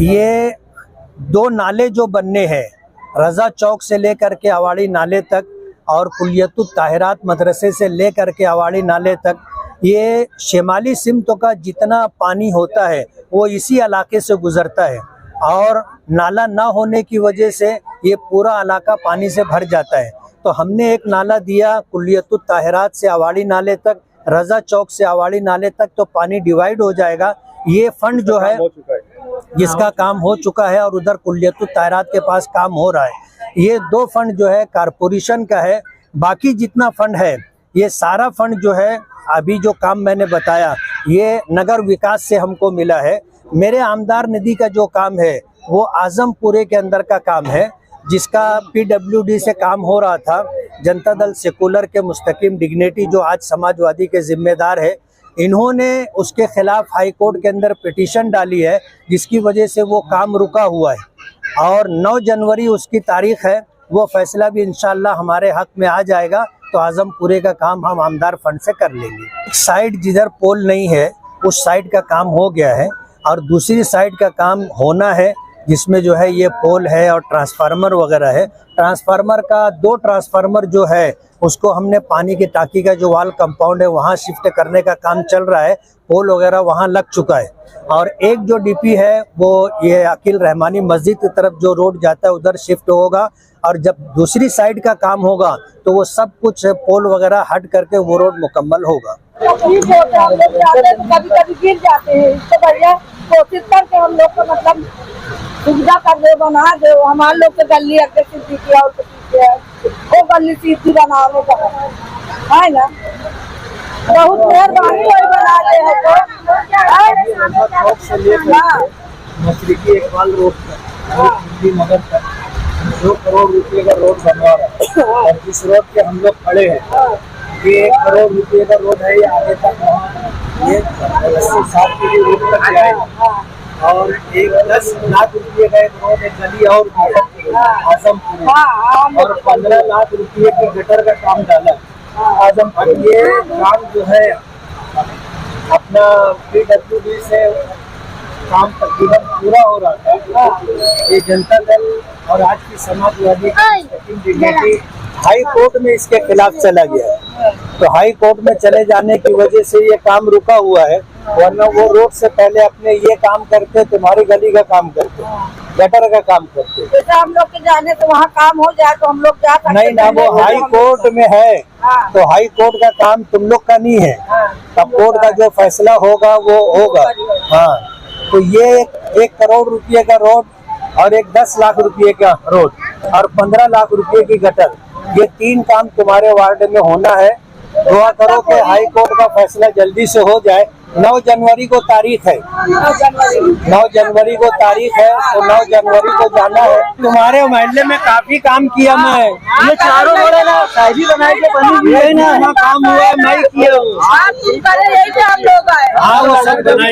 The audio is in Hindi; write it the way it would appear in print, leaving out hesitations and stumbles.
ये दो नाले जो बनने हैं रजा चौक से लेकर के अवाड़ी नाले तक और कुलियतुत ताहिरात मदरसे से लेकर के अवाड़ी नाले तक, ये शिमाली सिमत का जितना पानी होता है वो इसी इलाके से गुजरता है और नाला ना होने की वजह से ये पूरा इलाका पानी से भर जाता है। तो हमने एक नाला दिया कुलियतुत ताहिरात से अवाड़ी नाले तक, रजा चौक से अवाड़ी नाले तक, तो पानी डिवाइड हो जाएगा। ये फंड जो है जिसका काम हो चुका है और उधर कुलियतुत ताहिरात के पास काम हो रहा है। ये दो फंड जो है कारपोरेशन का है। बाकी जितना फंड है ये सारा फंड जो है अभी जो काम मैंने बताया ये नगर विकास से हमको मिला है। मेरे आमदार निधि का जो काम है वो आजमपुरे के अंदर का काम है, जिसका PWD से काम हो रहा था। जनता दल सेकुलर के मुस्तकीम डिग्नेटी जो आज समाजवादी के जिम्मेदार है, इन्होंने उसके खिलाफ हाई कोर्ट के अंदर पिटीशन डाली है, जिसकी वजह से वो काम रुका हुआ है और 9 जनवरी उसकी तारीख है। वो फैसला भी इंशाल्लाह हमारे हक में आ जाएगा तो आजमपुरे का काम हम आमदार फंड से कर लेंगे। एक साइड जिधर पोल नहीं है उस साइड का काम हो गया है और दूसरी साइड का काम होना है, जिसमें जो है ये पोल है और ट्रांसफार्मर वगैरह है। ट्रांसफार्मर का 2 ट्रांसफार्मर जो है उसको हमने पानी की टाकी का जो वाल कंपाउंड है वहाँ शिफ्ट करने का काम चल रहा है। पोल वगैरह वहाँ लग चुका है और एक जो DP है वो ये अकील रहमानी मस्जिद की तरफ जो रोड जाता है उधर शिफ्ट होगा और जब दूसरी साइड का काम होगा तो वो सब कुछ पोल वगैरह हट करके वो रोड मुकम्मल होगा। कभी कभी गिर जाते हैं, इसको भैया कोशिश करके हम लोग को मतलब सुविधा कर दे, बना दे। हमारे लोग के गली अगर सीधी किया और वो गली सीधी बनाने का है ना, बहुत मेहरबानी बना दे है मशरकी इकबाल रोड पर नगर तक 2 करोड़ रुपए का रोड बनवा रहा है और जिस रोड पे हम लोग खड़े हैं ये 1 करोड़ रुपए का रोड है। ये आगे तक ये 80-60 की रोड तक जाएगा और एक 10 लाख रुपए का एक रोड, एक गली और आजमपुर और 15 लाख रुपए के गटर का काम डाला आजमपुर। ये काम जो है अपना PWD से काम तकरीबन पूरा हो रहा था। ये जनता दल और आज की समाजवादी डिग्नेटी हाई कोर्ट में इसके खिलाफ चला गया है, तो हाई कोर्ट में चले जाने की वजह से ये काम रुका हुआ है। वरना वो रोड से पहले अपने ये काम करते, तुम्हारी गली का काम करते, गटर का काम करते। जैसे हम लोग के जाने तो वहाँ काम हो जाए तो हम लोग जा सकते नहीं ना, वो हाई कोर्ट में है तो हाई कोर्ट का काम तुम लोग का नहीं है। तब कोर्ट का जो फैसला होगा वो होगा। हाँ, तो ये 1 करोड़ रुपये का रोड और एक 10 लाख रुपये का रोड और 15 लाख रुपये की गटर, ये 3 काम तुम्हारे वार्ड में होना है। दुआ करो कि हाई कोर्ट का फैसला जल्दी से हो जाए। 9 जनवरी को तारीख है, 9 जनवरी को तारीख है तो 9 जनवरी को जाना है। तुम्हारे मोहल्ले में काफी काम किया मैं, ये चारों रोड है ना शायरी बनाई के बनी हुई है ना, काम हुआ है मैं किया हूँ। हम लोग आए, हाँ वो सब बनाई।